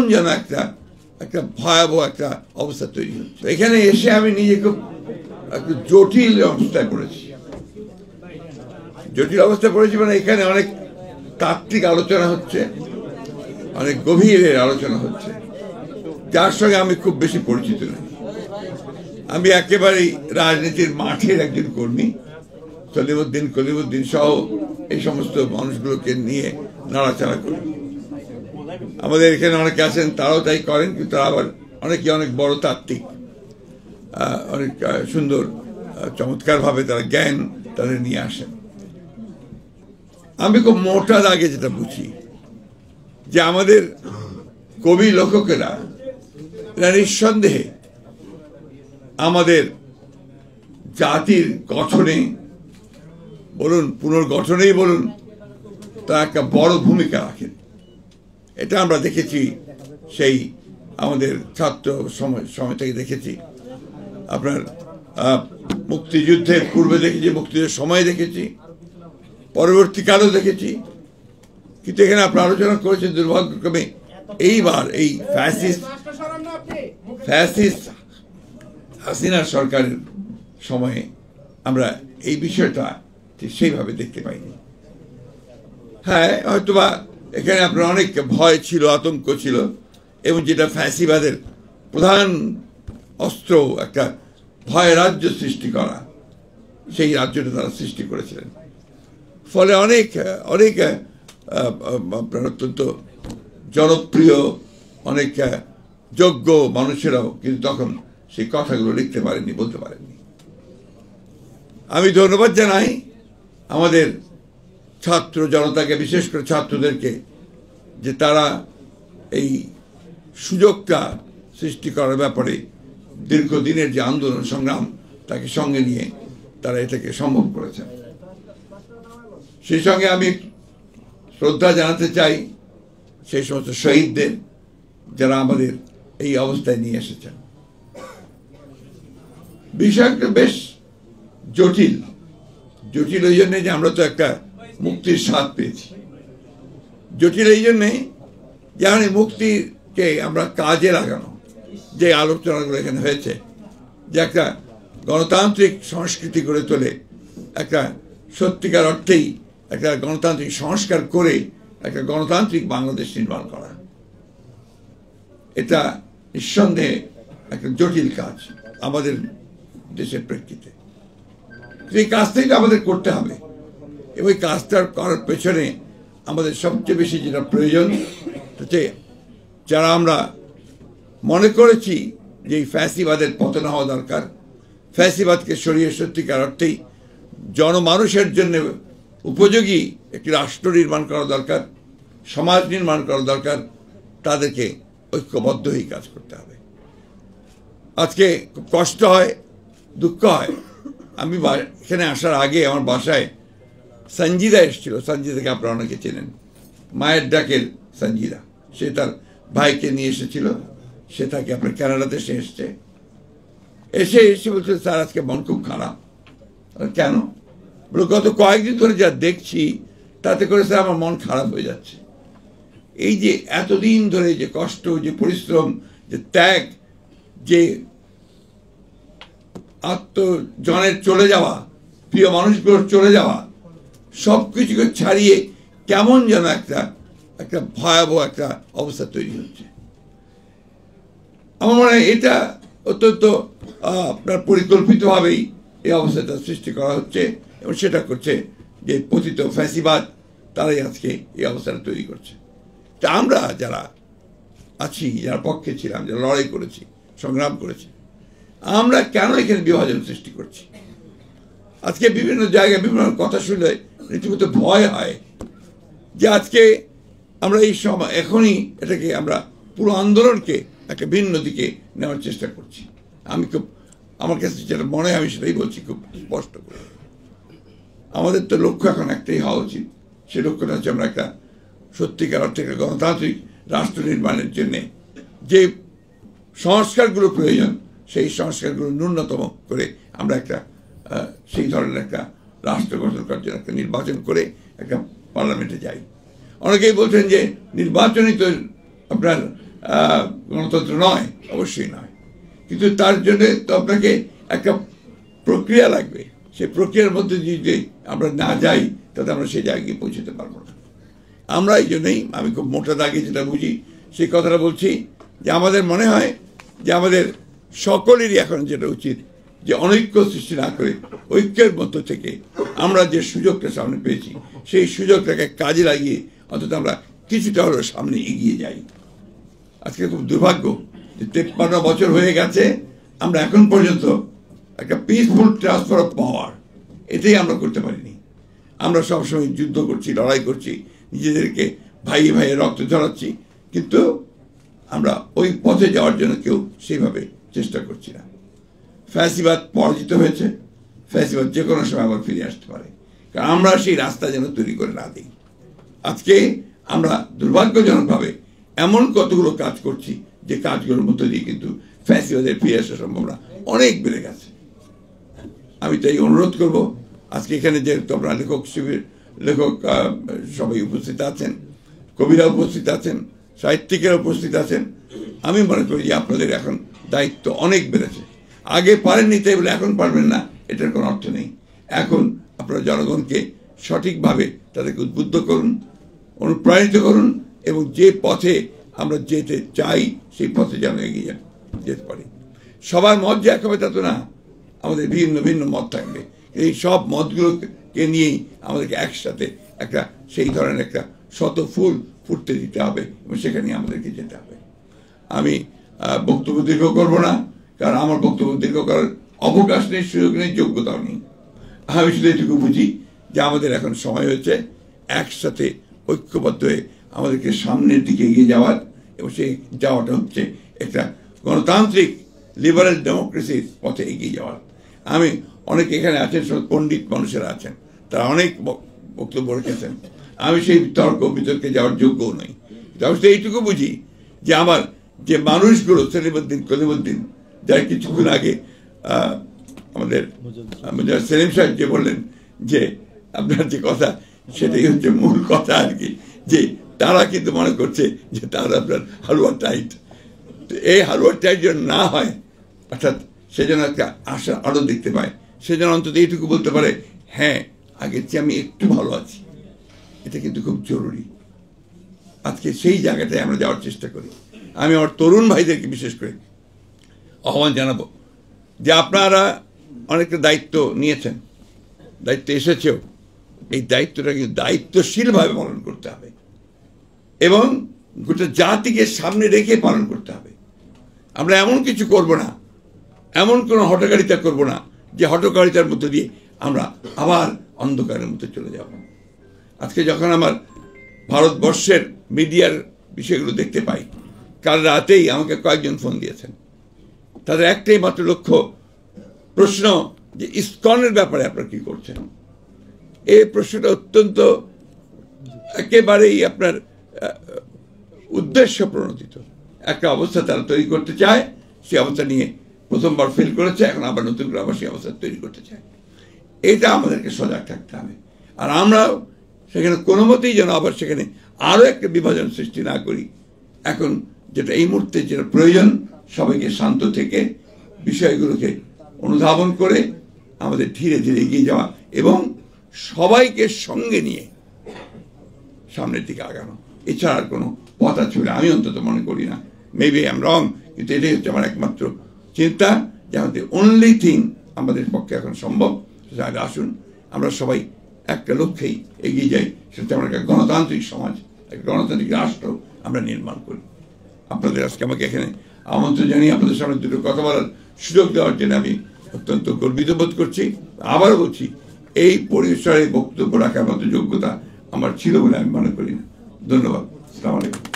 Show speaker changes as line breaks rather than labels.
কেমন যেন একটা একটা ভয়াবহ একটা অবস্থা তৈরি হচ্ছে। এখানে এসে আমি নিজে খুব একটু জটিল অবস্থায় পড়েছি। জটিল অবস্থায় পড়েছি মানে এখানে অনেক তাত্ত্বিক আলোচনা হচ্ছে, অনেক গভীরের আলোচনা হচ্ছে, যার সঙ্গে আমি খুব বেশি পরিচিত নই। আমি একেবারেই রাজনীতির মাঠের একজন কর্মী। কলিমুদ্দিন সহ এই সমস্ত মানুষগুলোকে নিয়ে নাড়াচাড়া করি। আমাদের এখানে অনেকে আছেন, তারাও তাই করেন, কিন্তু তারা আবার অনেক বড় তাত্ত্বিক, অনেক সুন্দর চমৎকারভাবে তারা জ্ঞান তাদের নিয়ে আসেন। আমি খুব মোটা দাগে যেটা বুঝি যে আমাদের কবি লেখকেরা নিঃসন্দেহে আমাদের জাতির গঠনে বলুন, পুনর্গঠনেই বলুন, তা একটা বড় ভূমিকা রাখেন। এটা আমরা দেখেছি, সেই আমাদের ছাত্র সময় থেকে দেখেছি, আপনার মুক্তিযুদ্ধের পূর্বে দেখেছি, মুক্তিযুদ্ধের সময় দেখেছি, পরবর্তীকালেও দেখেছি। কিন্তু এখানে আপনার আলোচনা করেছেন দুর্ভাগ্যক্রমে এইবার এই ফ্যাসিস্ট হাসিনা সরকারের সময়ে আমরা এই বিষয়টা ঠিক সেইভাবে দেখতে পাইনি। হ্যাঁ, হয়তোবা এখানে আপনার অনেক ভয় ছিল, আতঙ্ক ছিল, এবং যেটা ফ্যাসিবাদের প্রধান অস্ত্র, একটা ভয় রাজ্য সৃষ্টি করা, সেই রাজ্যটা তারা সৃষ্টি করেছিলেন। ফলে অনেক আপনার অত্যন্ত জনপ্রিয়, অনেক যোগ্য মানুষেরাও কিন্তু তখন সেই কথাগুলো লিখতে পারেননি, বলতে পারেননি। আমি ধন্যবাদ জানাই আমাদের ছাত্র জনতাকে, বিশেষ করে ছাত্রদেরকে, যে তারা এই সুযোগটা সৃষ্টি করার ব্যাপারে দীর্ঘদিনের যে আন্দোলন সংগ্রাম তাকে সঙ্গে নিয়ে তারা এটাকে সম্ভব করেছেন। সেই সঙ্গে আমি শ্রদ্ধা জানাতে চাই সেই সমস্ত শহীদদের, যারা আমাদের এই অবস্থায় নিয়ে এসেছেন। বিষয়টা বেশ জটিল এই জন্যে যে আমরা তো একটা মুক্তির স্বাদ পেয়েছি। জটিল এই জন্যে যে এই মুক্তিকে আমরা কাজে লাগানো, যে আলোচনাগুলো এখানে হয়েছে, যে একটা গণতান্ত্রিক সংস্কৃতি গড়ে তোলে, একটা সত্যিকার অর্থেই একটা গণতান্ত্রিক সংস্কার করে একটা গণতান্ত্রিক বাংলাদেশ নির্মাণ করা, এটা নিঃসন্দেহে একটা জটিল কাজ আমাদের দেশের প্রেক্ষিতে। এই কাজটাই আমাদের করতে হবে, এবং এই কাজটা করার পেছনে আমাদের সবচেয়ে বেশি যেটা প্রয়োজন হচ্ছে, যারা আমরা মনে করেছি যে এই ফ্যাসিবাদের পতন হওয়া দরকার, ফ্যাসিবাদকে সরিয়ে সত্যিকার অর্থেই জনমানুষের জন্য উপযোগী একটি রাষ্ট্র নির্মাণ করা দরকার, সমাজ নির্মাণ করা দরকার, তাদেরকে ঐক্যবদ্ধ হয়ে কাজ করতে হবে। আজকে খুব কষ্ট হয়, দুঃখ হয়। আমি এখানে আসার আগে আমার বাসায় সঞ্জিদা এসেছিল। সঞ্জিদাকে আপনারা অনেকে চেনেন, মায়ের ডাকের সঞ্জিদা। সে তার ভাইকে নিয়ে এসেছিল, সে থাকে আপনার কানাডাতে। সে এসে বলছে, স্যার আজকে মন খুব খারাপ। কেন? বলে, গত কয়েকদিন ধরে যা দেখছি তাতে করে স্যার আমার মন খারাপ হয়ে যাচ্ছে। এই যে এতদিন ধরে যে কষ্ট, যে পরিশ্রম, যে ত্যাগ, যে আত্মজনের চলে যাওয়া, প্রিয় মানুষগুলোর চলে যাওয়া, সব কিছুকে ছাড়িয়ে কেমন যেন একটা ভয়াবহ একটা অবস্থা তৈরি হচ্ছে। আমার মনে হয় এটা অত্যন্ত আপনার পরিকল্পিতভাবেই এই অবস্থাটা সৃষ্টি করা হচ্ছে, এবং সেটা করছে যে পতিত ফ্যাসিবাদ, তারাই আজকে এই অবস্থাটা তৈরি করছে। তা আমরা যারা আছি, যারা পক্ষে ছিলাম, যারা লড়াই করেছি, সংগ্রাম করেছি, আমরা কেন এখানে বিভাজন সৃষ্টি করছি? আজকে বিভিন্ন জায়গায় বিভিন্ন কথা শুনলে রীতিমতো ভয় হয় যে আজকে আমরা এই সময় এখনই এটাকে আমরা পুরো আন্দোলনকে একটা ভিন্ন দিকে নেওয়ার চেষ্টা করছি। আমার কাছে যেটা মনে হয় আমি সেটাই বলছি খুব স্পষ্ট করে। আমাদের তো লক্ষ্য এখন একটাই হওয়া উচিত, সেই লক্ষ্যটা হচ্ছে আমরা একটা সত্যিকার অর্থে একটা গণতান্ত্রিক রাষ্ট্র নির্মাণের জন্যে যে সংস্কারগুলো প্রয়োজন, সেই সংস্কারগুলো ন্যূনতম করে আমরা একটা সেই ধরনের একটা রাষ্ট্র গঠন করার জন্য একটা নির্বাচন করে একটা পার্লামেন্টে যাই। অনেকেই বলছেন যে নির্বাচনই তো আপনার গণতন্ত্র নয়, অবশ্যই নয়। কিন্তু তার জন্য তো আপনাকে একটা প্রক্রিয়া লাগবে। সেই প্রক্রিয়ার মধ্যে যদি আমরা না যাই তাতে আমরা সেই জায়গায় পৌঁছতে পারবো না। আমরা এই জন্যই, আমি খুব মোটা দাগে যেটা বুঝি সেই কথাটা বলছি, যে আমাদের মনে হয় যে আমাদের সকলেরই এখন যেটা উচিত যে অনৈক্য সৃষ্টি না করে ঐক্যের মধ্য থেকে আমরা যে সুযোগটা সামনে পেয়েছি সেই সুযোগটাকে কাজে লাগিয়ে অন্তত আমরা কিছুটা হলেও সামনে এগিয়ে যাই। আজকে খুব দুর্ভাগ্য যে 53 বছর হয়ে গেছে, আমরা এখন পর্যন্ত একটা পিসফুল ট্রান্সফার অফ পাওয়ার এটাই আমরা করতে পারিনি। আমরা সবসময় যুদ্ধ করছি, লড়াই করছি, নিজেদেরকে ভাইয়ে ভাইয়ে রক্ত ঝরাচ্ছি, কিন্তু আমরা ওই পথে যাওয়ার জন্য কেউ সেইভাবে চেষ্টা করছি না। ফ্যাসিবাদ পরাজিত হয়েছে, ফ্যাসিবাদ যে কোনো সময় আবার ফিরে আসতে পারে, কারণ আমরা সেই রাস্তা যেন তৈরি করে না দিই। আজকে আমরা দুর্ভাগ্যজনকভাবে এমন কতগুলো কাজ করছি যে কাজগুলোর মধ্যে দিয়ে কিন্তু ফ্যাসিবাদের ফিরে আসার সম্ভাবনা অনেক বেড়ে গেছে। আমি তাই অনুরোধ করব, আজকে এখানে যেহেতু আমরা লেখক সবাই উপস্থিত আছেন, কবিরা উপস্থিত আছেন, সাহিত্যিকেরা উপস্থিত আছেন, আমি মনে করি যে আপনাদের এখন দায়িত্ব অনেক বেড়েছে। আগে পারেননি তাই বলে এখন পারবেন না, এটার কোনো অর্থ নেই। এখন আপনারা জনগণকে সঠিকভাবে তাদেরকে উদ্বুদ্ধ করুন, অনুপ্রাণিত করুন, এবং যে পথে আমরা যেতে চাই সেই পথে যেন এগিয়ে যেতে পারি। সবার মত যে এক হবে তা তো না, আমাদের ভিন্ন ভিন্ন মত থাকবে। এই সব মতগুলোকে নিয়েই আমাদেরকে একসাথে একটা সেই ধরনের একটা শত ফুল ফুটতে দিতে হবে এবং সেখানে আমাদেরকে যেতে হবে। আমি বক্তব্য দীর্ঘ করবো না, কারণ আমার বক্তব্য দীর্ঘ করার অবকাশ নেই, সুযোগ নেই, যোগ্যতাও নেই। আমি শুধু এটুকু বুঝি যে আমাদের এখন সময় হয়েছে একসাথে ঐক্যবদ্ধ হয়ে আমাদেরকে সামনের দিকে এগিয়ে যাওয়ার, এবং সেই যাওয়াটা হচ্ছে একটা গণতান্ত্রিক লিবারেল ডেমোক্রেসির পথে এগিয়ে যাওয়ার। আমি অনেক এখানে আছেন, সব পণ্ডিত মানুষেরা আছেন, তারা অনেক বক্তব্য রেখেছেন, আমি সেই তর্ক বিতর্কে যাওয়ার যোগ্যও নই। তবে শুধু এইটুকু বুঝি যে আমার যে মানুষগুলো কলিমুদ্দিন যারা কিছুক্ষণ আগে আমাদের সেলিম সাহেব যে বললেন যে আপনার যে কথা সেটাই হচ্ছে মূল কথা আর কি, যে তারা কিন্তু মনে করছে যে তারা আপনার হালুয়া টাইট। তো এই হালুয়া টাইট যেন না হয়, অর্থাৎ সে যেন একটা আশা আরো দেখতে পায়, সে যেন অন্তত এইটুকু বলতে পারে হ্যাঁ আগের চেয়ে আমি একটু ভালো আছি। এটা কিন্তু খুব জরুরি। আজকে সেই জায়গাটায় আমরা যাওয়ার চেষ্টা করি। আমি আমার তরুণ ভাইদেরকে বিশেষ করে আহ্বান জানাবো যে আপনারা অনেকটা দায়িত্ব নিয়েছেন, দায়িত্ব এসেছেও, এই দায়িত্বটা কিন্তু দায়িত্বশীলভাবে পালন করতে হবে এবং গোটা জাতিকে সামনে রেখে পালন করতে হবে। আমরা এমন কিছু করব না, এমন কোনো হঠকারিতা করব না যে হঠকারিতার মধ্যে দিয়ে আমরা আবার অন্ধকারের মধ্যে চলে যাব। আজকে যখন আমার ভারতবর্ষের মিডিয়ার বিষয়গুলো দেখতে পাই, কাল রাতেই আমাকে কয়েকজন ফোন দিয়েছেন, তাদের একটাই মাত্র লক্ষ্য প্রশ্ন যে ইসকনের ব্যাপারে আপনারা কি করছেন। এই প্রশ্নটা অত্যন্ত একেবারেই আপনার উদ্দেশ্য প্রণোদিত একটা অবস্থা তারা তৈরি করতে চায়। সেই অবস্থা নিয়ে প্রথমবার ফেল করেছে, এখন আবার নতুন করে আবার সেই অবস্থা তৈরি করতে চায়। এটা আমাদেরকে সজাগ থাকতে হবে। আর আমরাও সেখানে কোনো মতেই যেন আবার সেখানে আরও একটা বিভাজন সৃষ্টি না করি। এখন যেটা এই মুহূর্তে যেটা প্রয়োজন, সবাইকে শান্ত থেকে বিষয়গুলোকে অনুধাবন করে আমাদের ধীরে ধীরে এগিয়ে যাওয়া এবং সবাইকে সঙ্গে নিয়ে সামনের দিকে আগানো। এছাড়া আর কোনো পথ আছে বলে আমি অন্তত মনে করি না। মেবি আই এম রং, কিন্তু এটাই হচ্ছে আমার একমাত্র চিন্তা যে আমাদের অনলি থিং আমাদের পক্ষে এখন সম্ভব। আসুন আমরা সবাই একটা লক্ষ্যেই এগিয়ে যাই, সেটা আমরা একটা গণতান্ত্রিক সমাজ, একটা গণতান্ত্রিক রাষ্ট্র আমরা নির্মাণ করি। আপনাদের আজকে আমাকে এখানে আমন্ত্রণ জানিয়ে আপনাদের সামনে দুটো কথা বলার সুযোগ দেওয়ার জন্য আমি অত্যন্ত গর্বিত বোধ করছি। আবারও বলছি, এই পরিসরে বক্তব্য রাখার মতো যোগ্যতা আমার ছিল বলে আমি মনে করি না। ধন্যবাদ। আসসালামু আলাইকুম।